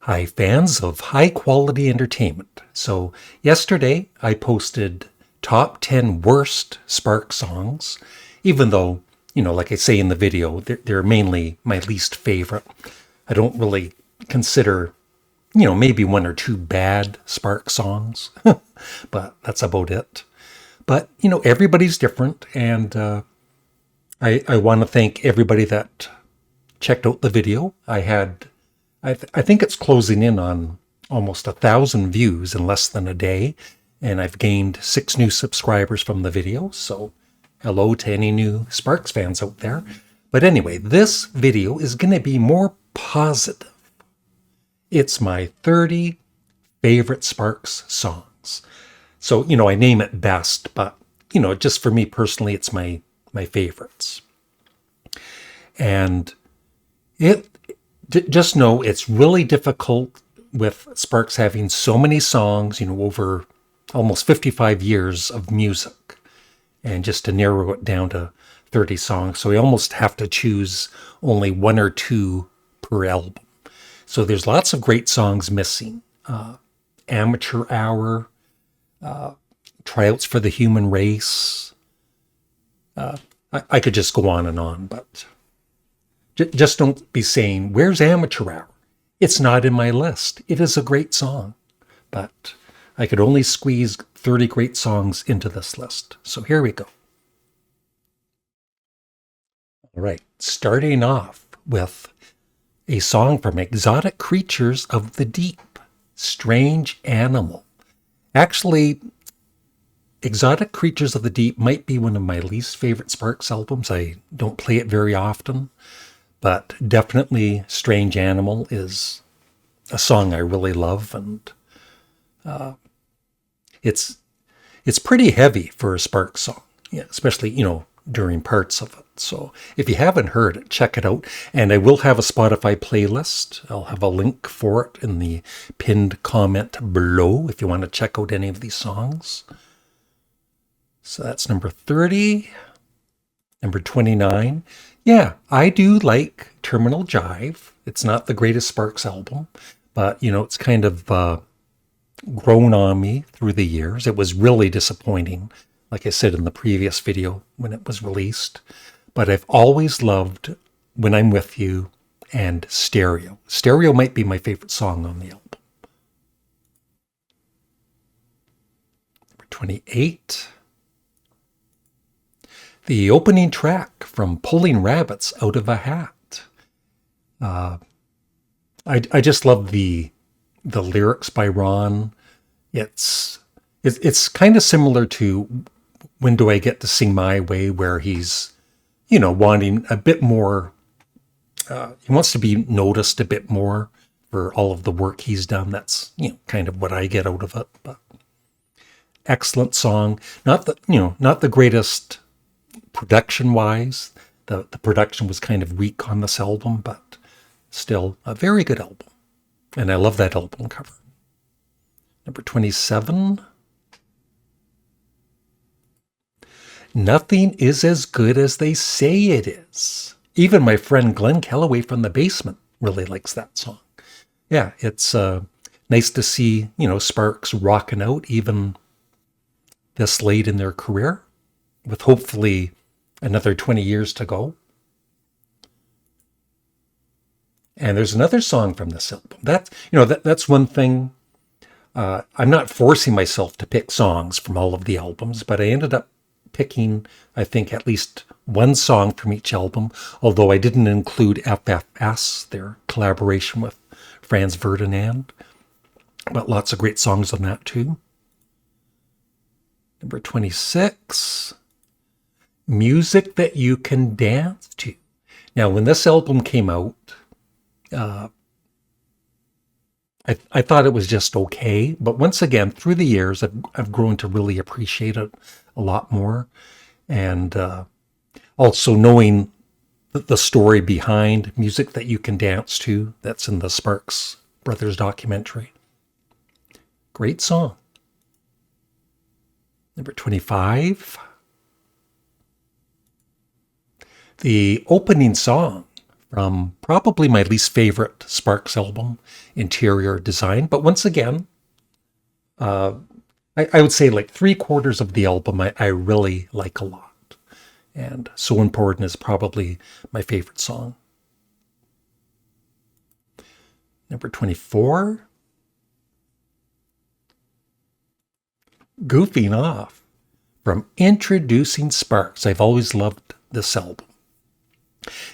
Hi, fans of high quality entertainment. So, yesterday I posted top 10 worst Spark songs, even though, like I say in the video, they're mainly my least favorite. I don't really consider, maybe one or two bad Spark songs, but that's about it. But, everybody's different, and I want to thank everybody that checked out the video. I think it's closing in on almost 1,000 views in less than a day, and I've gained 6 new subscribers from the video, so hello to any new Sparks fans out there. But anyway, this video is going to be more positive. It's my 30 favorite Sparks songs. So, I name it best, but, just for me personally, it's my favorites. And just know it's really difficult with Sparks having so many songs, over almost 55 years of music, and just to narrow it down to 30 songs. So we almost have to choose only one or two per album. So there's lots of great songs missing. Amateur Hour, Tryouts for the Human Race. I could just go on, but just don't be saying, where's Amateur Hour? It's not in my list. It is a great song, but I could only squeeze 30 great songs into this list. So here we go. All right, starting off with a song from Exotic Creatures of the Deep, Strange Animal. Actually, Exotic Creatures of the Deep might be one of my least favorite Sparks albums. I don't play it very often. But definitely Strange Animal is a song I really love, and it's pretty heavy for a Sparks song, yeah, especially, during parts of it. So if you haven't heard it, check it out. And I will have a Spotify playlist. I'll have a link for it in the pinned comment below if you want to check out any of these songs. So that's number 30. Number 29. Yeah, I do like Terminal Jive. It's not the greatest Sparks album, but, it's kind of grown on me through the years. It was really disappointing, like I said in the previous video, when it was released. But I've always loved When I'm With You and Stereo. Stereo might be my favorite song on the album. Number 28. The opening track from Pulling Rabbits Out of a Hat. I just love the lyrics by Ron. It's kind of similar to When Do I Get to Sing My Way, where he's, wanting a bit more, he wants to be noticed a bit more for all of the work he's done. That's, kind of what I get out of it. But excellent song. Not the greatest production-wise. The production was kind of weak on this album, but still a very good album. And I love that album cover. Number 27. Nothing is as good as they say it is. Even my friend Glenn Kellaway from the basement really likes that song. Yeah, it's nice to see, Sparks rocking out even this late in their career, with hopefully another 20 years to go. And there's another song from this album. That's one thing. I'm not forcing myself to pick songs from all of the albums, but I ended up picking, I think, at least one song from each album, although I didn't include FFS, their collaboration with Franz Ferdinand. But lots of great songs on that too. Number 26. Music that you can dance to. Now, when this album came out, I thought it was just okay. But once again, through the years, I've grown to really appreciate it a lot more. And also knowing the story behind Music That You Can Dance To, that's in the Sparks Brothers documentary. Great song. Number 25. The opening song from probably my least favorite Sparks album, Interior Design. But once again, I would say like 3/4 of the album I really like a lot. And So Important is probably my favorite song. Number 24, Goofing Off from Introducing Sparks. I've always loved this album.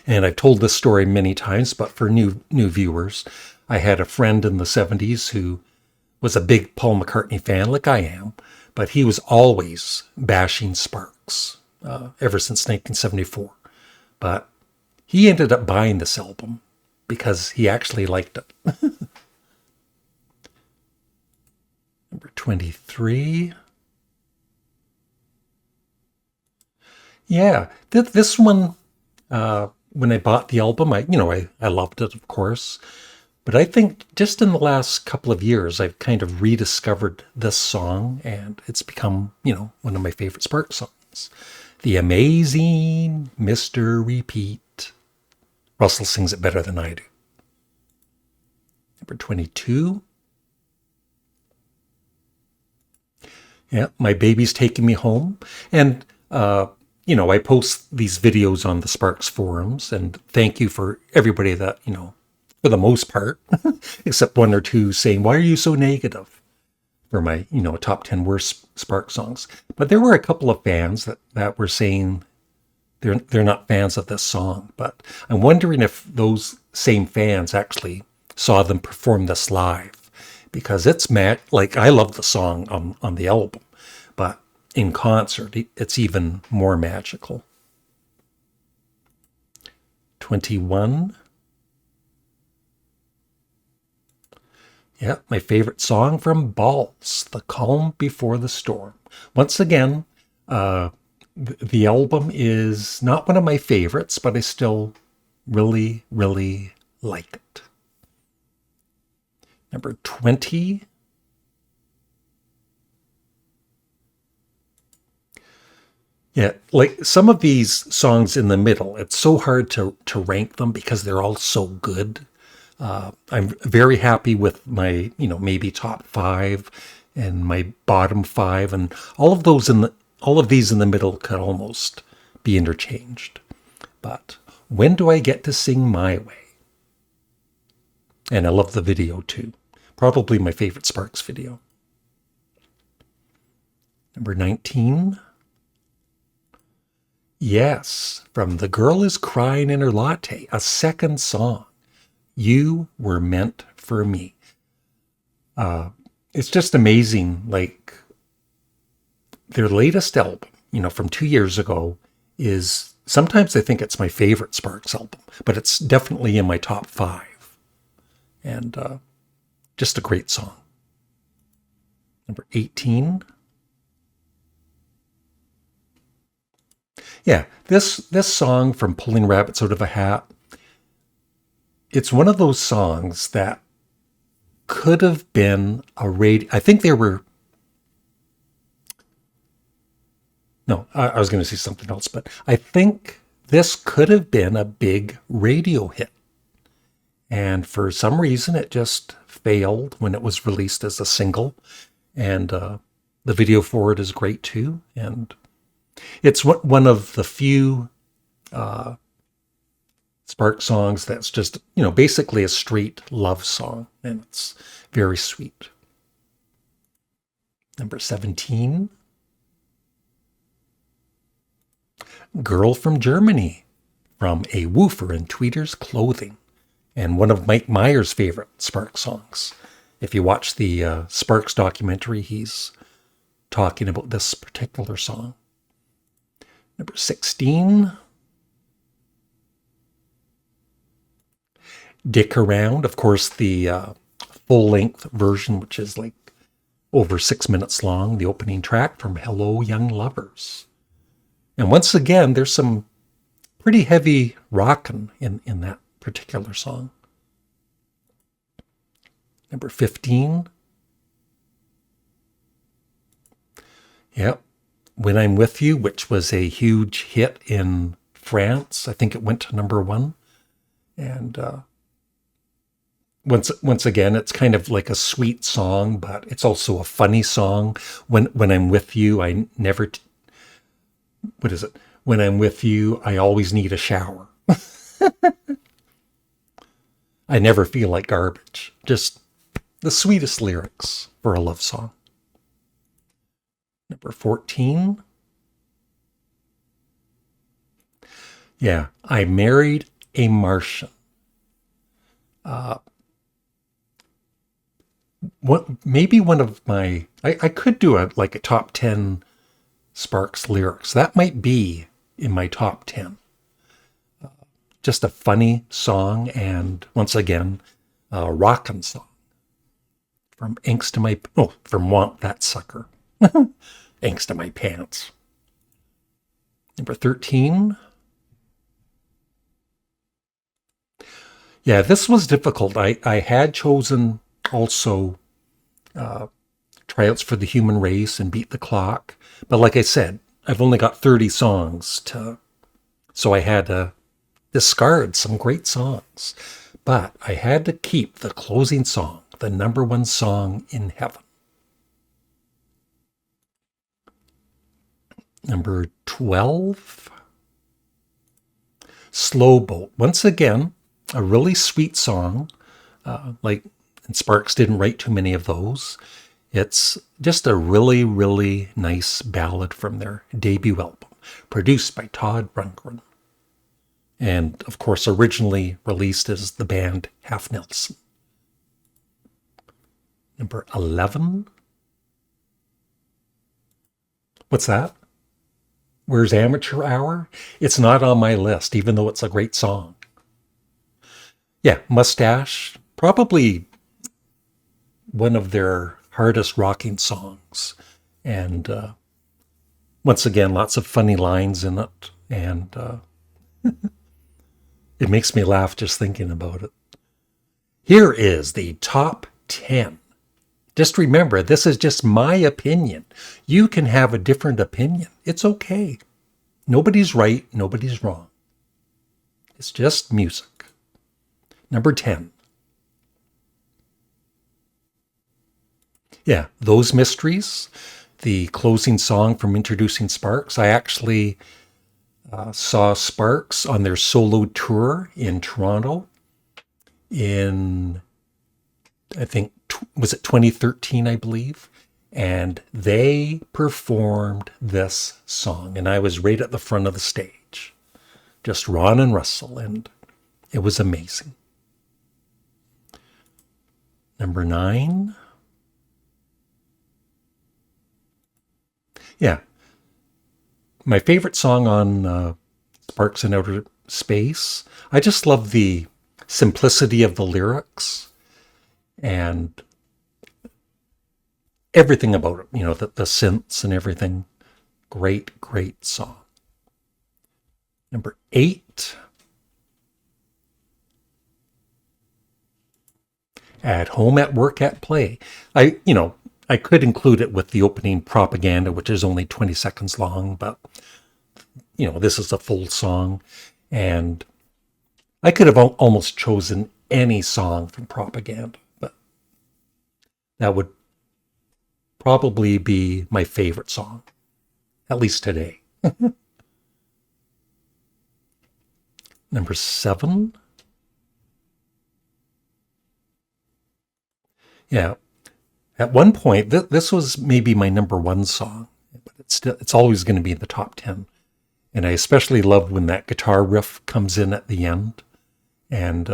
And I've told this story many times, but for new viewers, I had a friend in the 70s who was a big Paul McCartney fan, like I am, but he was always bashing Sparks ever since 1974. But he ended up buying this album because he actually liked it. Number 23. Yeah, this one, when I bought the album, I loved it, of course. But I think just in the last couple of years, I've kind of rediscovered this song, and it's become, one of my favorite Sparks songs. The Amazing Mr. Repeat. Russell sings it better than I do. Number 22. Yeah, My Baby's Taking Me Home. And, I post these videos on the Sparks forums, and thank you for everybody that, for the most part, except one or two saying, why are you so negative for my, top 10 worst Sparks songs? But there were a couple of fans that were saying they're not fans of this song. But I'm wondering if those same fans actually saw them perform this live, because it's like I love the song on the album, but in concert, it's even more magical. 21. Yeah, my favorite song from Balls, The Calm Before the Storm. Once again, the album is not one of my favorites, but I still really, really like it. Number 20. Yeah, like some of these songs in the middle, it's so hard to rank them because they're all so good. I'm very happy with my, maybe top 5 and my bottom 5, and all of these in the middle could almost be interchanged. But When Do I Get to Sing My Way? And I love the video too. Probably my favorite Sparks video. Number 19. Yes, from The Girl Is Crying in Her Latte, a second song. You Were Meant for Me. It's just amazing. Like, their latest album, from 2 years ago, is sometimes I think it's my favorite Sparks album, but it's definitely in my top 5. And just a great song. Number 18. Yeah, this song from Pulling Rabbits Out of a Hat, it's one of those songs that could have been a radio. I think there were. No, I was going to say something else, but I think this could have been a big radio hit. And for some reason, it just failed when it was released as a single. And the video for it is great too. And it's one of the few Spark songs that's just, basically a straight love song, and it's very sweet. Number 17. Girl from Germany, from A Woofer in Tweeter's Clothing, and one of Mike Myers' favorite Sparks songs. If you watch the Sparks documentary, he's talking about this particular song. Number 16. Dick Around, of course, the full-length version, which is like over 6 minutes long, the opening track from Hello Young Lovers. And once again, there's some pretty heavy rockin' in that particular song. Number 15. Yep. When I'm With You, which was a huge hit in France. I think it went to number 1. And once again, it's kind of like a sweet song, but it's also a funny song. When I'm with you, I never. What is it? When I'm with you, I always need a shower. I never feel like garbage. Just the sweetest lyrics for a love song. Number 14. Yeah, I married a Martian. Maybe one of my, I could do like a top 10 Sparks lyrics. That might be in my top 10. Just a funny song, and once again, a rockin' song. From Angst to My, oh, from Want That Sucker. Angst to My Pants. Number 13. Yeah, this was difficult. I had chosen also Tryouts for the Human Race and Beat the Clock. But like I said, I've only got 30 songs so I had to discard some great songs. But I had to keep the closing song, the number one song in heaven. Number 12, Slow Boat. Once again, a really sweet song. And Sparks didn't write too many of those. It's just a really, really nice ballad from their debut album, produced by Todd Rundgren. And, of course, originally released as the band Half Nelson. Number 11. What's that? Where's Amateur Hour? It's not on my list, even though it's a great song. Yeah, Mustache, probably one of their hardest rocking songs. And once again, lots of funny lines in it. And it makes me laugh just thinking about it. Here is the top 10. Just remember, this is just my opinion. You can have a different opinion. It's okay. Nobody's right, nobody's wrong. It's just music. Number 10. Yeah, Those Mysteries, the closing song from Introducing Sparks. I actually saw Sparks on their solo tour in Toronto in, I think, was it 2013, I believe? And they performed this song, and I was right at the front of the stage. Just Ron and Russell, and it was amazing. Number 9. Yeah. My favorite song on Sparks in Outer Space. I just love the simplicity of the lyrics and everything about it. You know, the synths and everything. Great, great song. Number 8. At Home, at Work, at Play. I could include it with the opening Propaganda, which is only 20 seconds long, but, this is a full song. And I could have almost chosen any song from Propaganda, but that would probably be my favorite song, at least today. Number 7. Yeah. At one point, this was maybe my number 1 song, but it's always going to be in the top 10. And I especially love when that guitar riff comes in at the end. And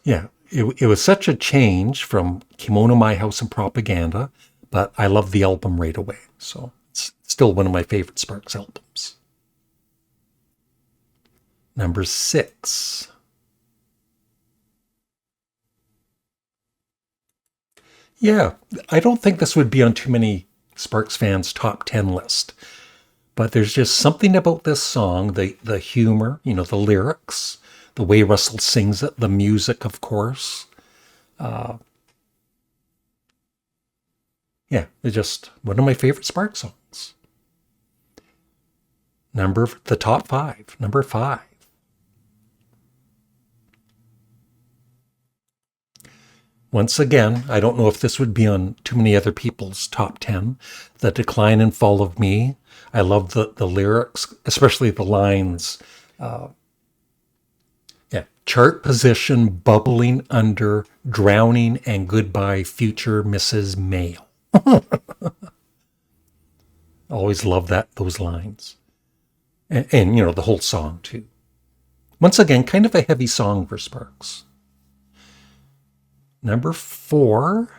it was such a change from Kimono My House and Propaganda, but I love the album right away. So it's still one of my favorite Sparks albums. Number 6. Yeah, I don't think this would be on too many Sparks fans' top 10 list. But there's just something about this song, the humor, the lyrics, the way Russell sings it, the music, of course. It's just one of my favorite Sparks songs. The top 5. Number 5. Once again, I don't know if this would be on too many other people's top 10. The Decline and Fall of Me. I love the lyrics, especially the lines. Yeah, chart position, bubbling under, drowning, and goodbye, future Mrs. Mail. Always love those lines. And, the whole song, too. Once again, kind of a heavy song for Sparks. Number 4.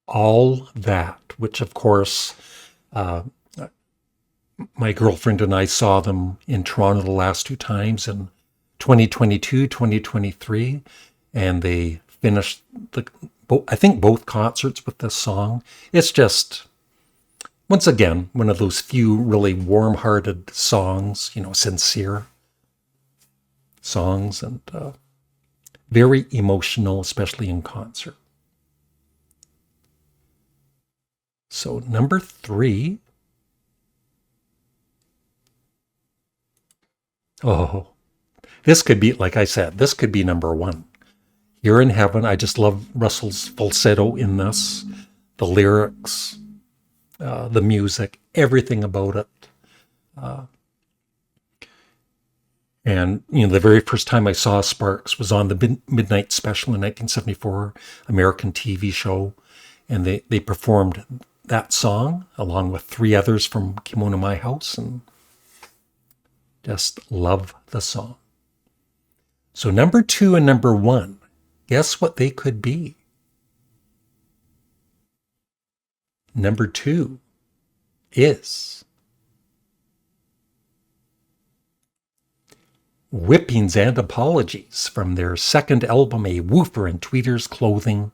All That, which, of course, my girlfriend and I saw them in Toronto the last 2 times in 2022, 2023, and they finished, I think, both concerts with this song. It's just, once again, one of those few really warm-hearted songs, sincere songs, and very emotional, especially in concert. So number 3. Oh, this could be, like I said, this could be number 1. You're in Heaven. I just love Russell's falsetto in this, the lyrics, the music, everything about it. And, the very first time I saw Sparks was on the Midnight Special in 1974, American TV show. And they performed that song along with 3 others from Kimono My House, and just love the song. So number 2 and number 1, guess what they could be? Number 2 is Whippings and Apologies from their second album, A Woofer in Tweeter's Clothing.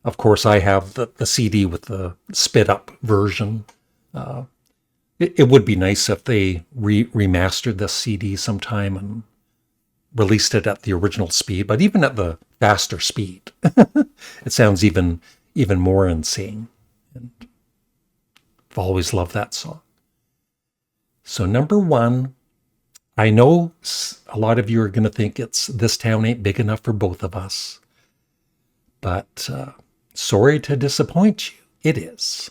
Of course, I have the CD with the spit-up version. It would be nice if they remastered this CD sometime and released it at the original speed, but even at the faster speed, it sounds even more insane. And I've always loved that song. So number 1, I know a lot of you are going to think it's This Town Ain't Big Enough for Both of Us, but sorry to disappoint you, it is.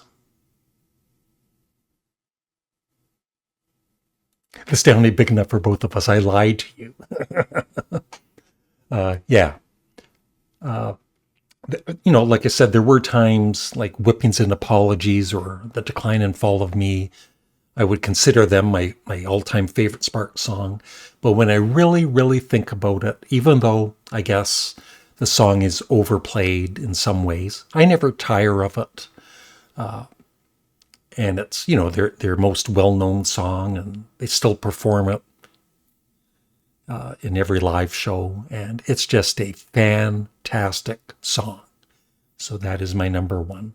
This town ain't big enough for both of us. I lied to you. Yeah. Like I said, there were times like Whippings and Apologies or The Decline and Fall of Me. I would consider them my all-time favorite Sparks song. But when I really, really think about it, even though I guess the song is overplayed in some ways, I never tire of it. And it's, their most well-known song, and they still perform it in every live show. And it's just a fantastic song. So that is my number 1.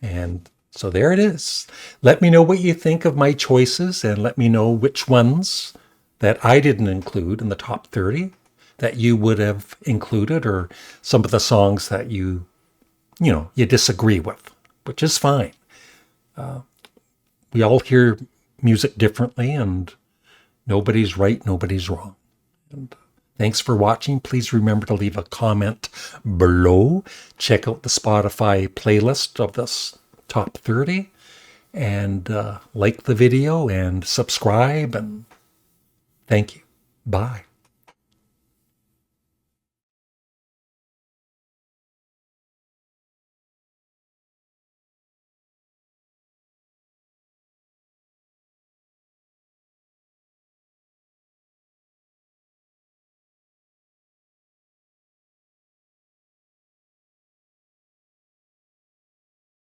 And so there it is. Let me know what you think of my choices, and let me know which ones that I didn't include in the top 30 that you would have included, or some of the songs that you disagree with, which is fine. We all hear music differently, and nobody's right, nobody's wrong. And thanks for watching. Please remember to leave a comment below. Check out the Spotify playlist of this top 30, and like the video and subscribe, and thank you. Bye.